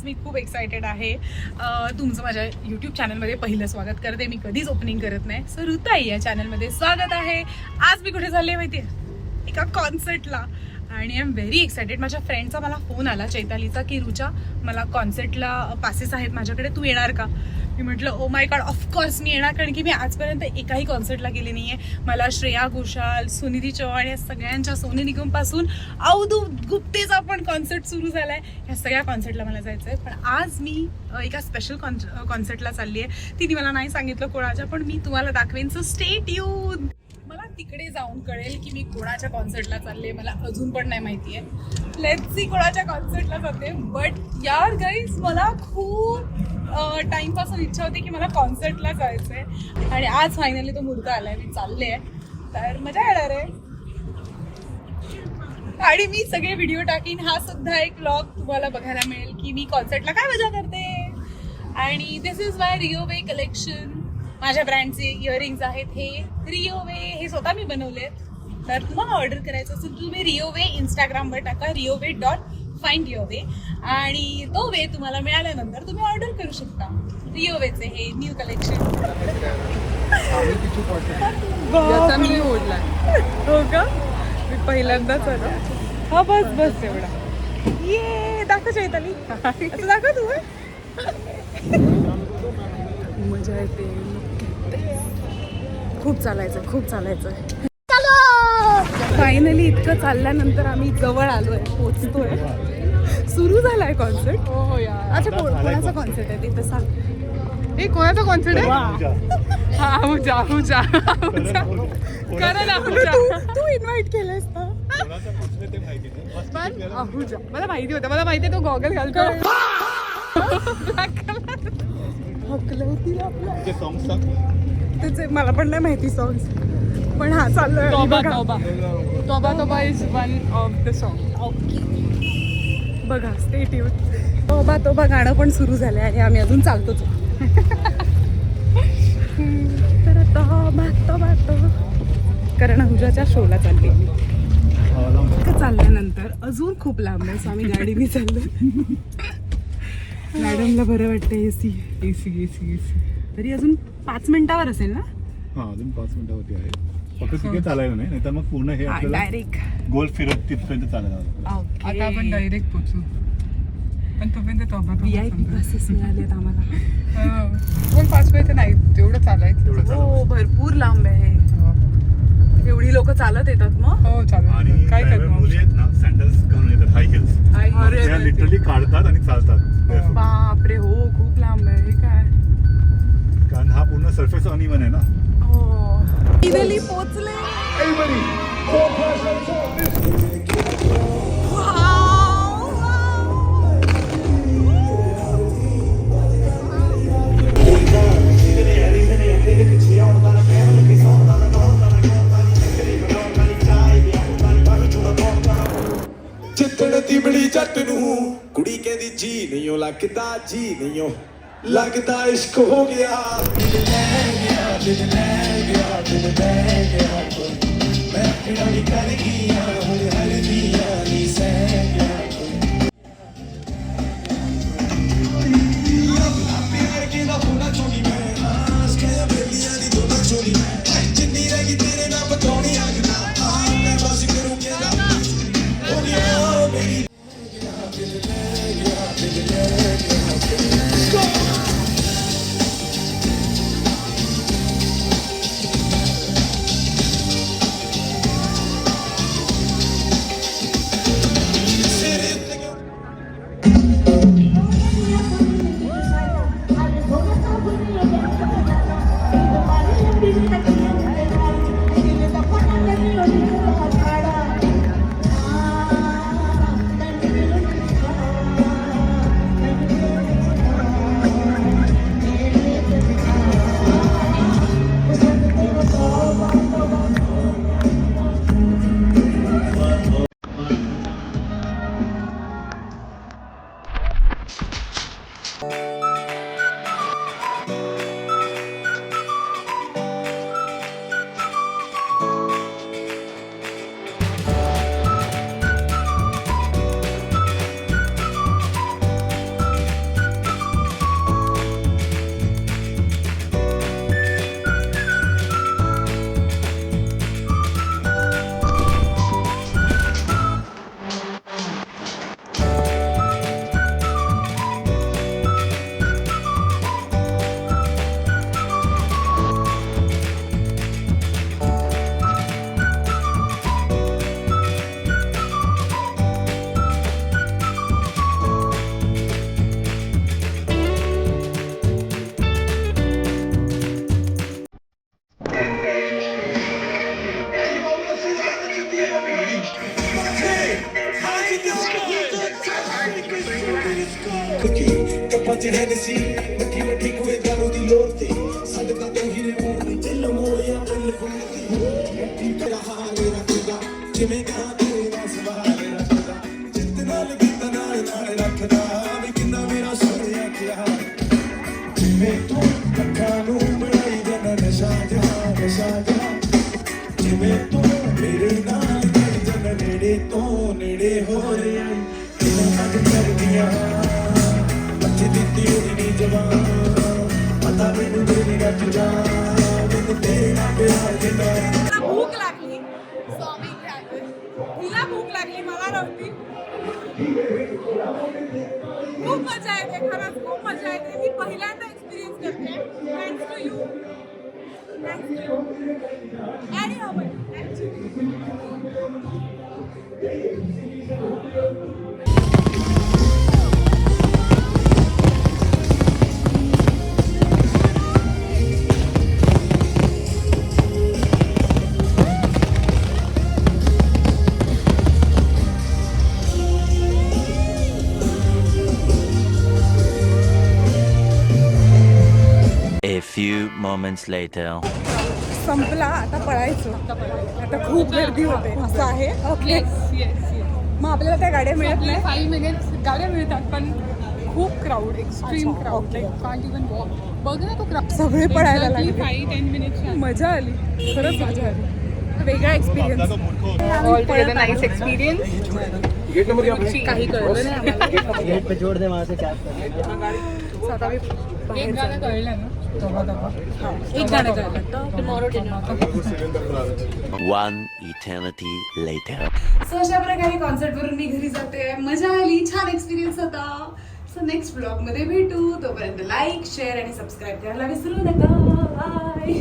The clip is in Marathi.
मी खूप एक्सायटेड आहे. तुमचं माझ्या यूट्यूब चॅनलमध्ये पहिलं स्वागत करते. मी कधीच ओपनिंग करत नाही. सो ऋताई या चॅनलमध्ये स्वागत आहे. आज मी कुठे चालले माहिती आहे? एका कॉन्सर्टला आणि आय एम व्हेरी एक्सायटेड. माझ्या फ्रेंडचा मला फोन आला चैतालीचा की रुचा मला कॉन्सर्टला पासेस आहेत माझ्याकडे, तू येणार का? मी म्हटलं ओ माय गॉड ऑफकोर्स मी येणार, कारण की मी आजपर्यंत एकाही कॉन्सर्टला गेले नाही आहे. मला श्रेया घोषाल, सुनिधी चौहान या सगळ्यांच्या, सोनू निगमपासून अवधूत गुप्तेचा पण कॉन्सर्ट सुरू झाला आहे. ह्या सगळ्या कॉन्सर्टला मला जायचं आहे. पण आज मी एका स्पेशल कॉन्सर्टला चालली आहे. तिने मला नाही सांगितलं कोणाच्या, पण मी तुम्हाला दाखवेन. So stay tune. मला तिकडे जाऊन कळेल की मी कोणाच्या कॉन्सर्टला चालले. मला अजून पण नाही माहिती आहे. लेट्स सी कोणाच्या कॉन्सर्टला जाते. बट यार गाईज, मला खूप टाईमपासून इच्छा होती की मला कॉन्सर्टला जायचं आहे आणि आज फायनली तो मुहूर्त आला आहे. मी चालले आहे, तर मजा येणार आहे. आणि मी सगळे व्हिडिओ टाकीन. हा सुद्धा एक व्लॉग तुम्हाला बघायला मिळेल की मी कॉन्सर्टला काय मजा करते. आणि दिस इज माय रिओवे कलेक्शन. माझ्या ब्रँडचे इयरिंग्स आहेत. हे रिओवे, हे स्वतः मी बनवलेत. तर तुम्हाला ऑर्डर करायचं असेल तर तुम्ही रिओवे इंस्टाग्रामवर टाका, riove.findyowe, आणि तो वे तुम्हाला मिळाल्यानंतर तुम्ही ऑर्डर करू शकता. रिओवेचे हे न्यू कलेक्शन. मी ओढला. हो का? मी पहिल्यांदाच आलो. हा बस बस एवढा. ये दाखव चैताली, असं दाखव तू. मजा येते. खूप चालायचं, खूप चालायचं. फायनली इतकं चालल्यानंतर आम्ही जवळ आलोय, पोचतोय. सुरू झालाय कॉन्सर्ट. हो यार. अच्छा, कोणाचा कॉन्सर्ट आहे तिथं सांग. हे कोणाचा कॉन्सर्ट आहे? हा हुजा हुजा करा ना हुजा. तू इन्व्हाइट केलंस ना? पण अहुजा मला माहिती होतं. मला माहिती आहे तो गॉगल घालतो. हकलवतील आपल्या. त्याचे मला पण नाही माहिती सॉंग्स, पण हा चाललोय. तोबा तोबा तोबा तोबा is one of the song. Okay, बघा स्टे ट्यून. तोबा तोबा गाणं पण सुरू झालंय आणि आम्ही अजून चालतोच. तर तोबा तोबा तो कारण हुजाच्या शोला चालली. चालल्यानंतर अजून खूप लांब आहे, सो आम्ही गाडीने चाललो. मॅडमला बरं वाटतं एसी एसी एसी एसी. तरी अजून 5 मिनिटावर असेल ना? हा, अजून 5 मिनिटावरती आहे. फक्त तिथे चालायला नाही, तर मग पूर्ण हे आपल्याला डायरेक्ट गोल फिरत तिथपर्यंत चालायला. आता आपण डायरेक्ट पोचू. पण तोपर्यंत तोबा VIP बसेस मिळालेत आम्हाला. पण 5 मिनिट नाही, तेवढं चालायचं. हो, भरपूर लांब आहे. एवढी लोक चालत येतात मग. हो चालेल. आणि काय काही वेळा मुली आहेत ना, सँडल्स घालून येतात, हाय हिल्स. त्या लिटरली काढतात आणि चालतात. बापरे, हो खूप लांब आहे. हे काय, कारण हा पूर्ण सरफेस अनइवन आहे ना. हो फायनली पोचले. ਜਿੱਤਣ ਦੀ ਬੜੀ ਜੱਟ ਨੂੰ ਕੁੜੀ ਕਹਿੰਦੀ ਜੀ ਨਹੀਂ ਉਹ ਲੱਗਦਾ, ਜੀ ਨਹੀਂ ਉਹ ਲੱਗਦਾ, ਇਸ਼ਕ ਹੋ ਗਿਆ। ਦਿਲ ਲੈ ਗਿਆ, ਦਿਲ ਲੈ ਗਿਆ, ਦਿਲ ਲੈ ਗਿਆ, ਮੈਂ ਕਿਹੜਾ ਵੀ ਕਰ ਗਈਆਂ ਹੁਣ ਹਰ ਦੀਆਂ ਨਹੀਂ ਸਹਿ ਗਿਆ। ਪਿਆਰ ਕਿਹਦਾ ਹੋਣਾ ਚਾਹੁੰਦੀ ਮੈਂ, ਆਸ ਕਹਿ ਬੇਲੀਆਂ ਦੀ ਦੋਨਾਂ ਚੋਰੀ, ਜਿੰਨੀ ਰਹਿ ਗਈ ਤੇਰੇ ਨਾਲ ਬਤਾਉਣੀ ਆਖਦਾ, ਮੈਂ ਬਸ ਕਰੂੰ ਕਿਹਦਾ ਕੇ ਕੱਪਾਂ ਚ ਹੈਨਸੀ ਮਿੱਠੀ ਮਿੱਠੀ ਕੋਈ ਦਾਰੂ ਦੀ ਲੋੜ ਤੇ ਸਦਕਾ ਤੂੰ ਹੀ ਰਹਿ ਦਿਲ ਮੋਇਆ ਦਿਲ ਬੋਲਦੀ ਮਿੱਠੀ ਤੇਰਾ ਹਾਲ ਰੱਖਦਾ ਜਿਵੇਂ ਗਾ ਤੇਰਾ ਸਵਾਲ ਰੱਖਦਾ ਜਿੱਤ ਨਾਲ ਗੀਤ ਨਾਲ ਰੱਖਦਾ ਵੀ ਕਿੰਨਾ ਮੇਰਾ ਸੋਹਣਿਆ ਕਿਹਾ ਜਿਵੇਂ ਤੂੰ ਅੱਖਾਂ ਨੂੰ ਬਣਾਈ ਜਨ ਨਸ਼ਾ ਜਹਾਂ ਜਿਵੇਂ ਤੂੰ ਮੇਰੇ ਨਾਲ ਜਨ ਨੇੜੇ ਤੋਂ ਨੇੜੇ ਹੋ ਰਿਹਾ ਇਹਨਾਂ ਅੱਜ ਕਰਦੀਆਂ ਬੱਚੇ ਦਿੱਤੀ ਉਹਦੀ ਜਵਾਨ ਪਤਾ ਮੈਨੂੰ ਤੇਰੀ ਰੱਜ ਜਾ ਮੈਨੂੰ ਤੇਰਾ ਪਿਆਰ ਜਿੰਨਾ मला भूक लागली स्वामी तिला भूक लागली मला नव्हती खूप मजा येते खरंच खूप मजा येते मी पहिल्यांदा एक्सपिरियन्स करते थँक्स टू यू आणि A few moments later. संपला आता पळायचं आता खूप गर्दी होते असं आहे ओके मग आपल्याला त्या गाड्या मिळत नाही 5 मिनिट्स गाड्या मिळतात पण खूप क्राऊड एक्स्ट्रीम अच्छा, crowd okay. Like can't even walk बघ ना तो क्राऊड सगळे पळायला लागले 5-10 मिनिट्स मजा आली खरंच मजा आली वेगळा experience all together nice experience काही कळलं नाही आम्हाला. गेट पे छोड़ दे वहाँ से क्या आता मी एक गाणं कळलं ना एक गाणं गायलं tomorrow dinner One eternity later. So अशा प्रकारे कॉन्सर्टवरून मी घरी जाते मजा आली छान एक्सपिरियन्स होता सो नेक्स्ट ब्लॉग मध्ये भेटू तोपर्यंत लाईक शेअर आणि सबस्क्राईब करायला विसरू नका बाय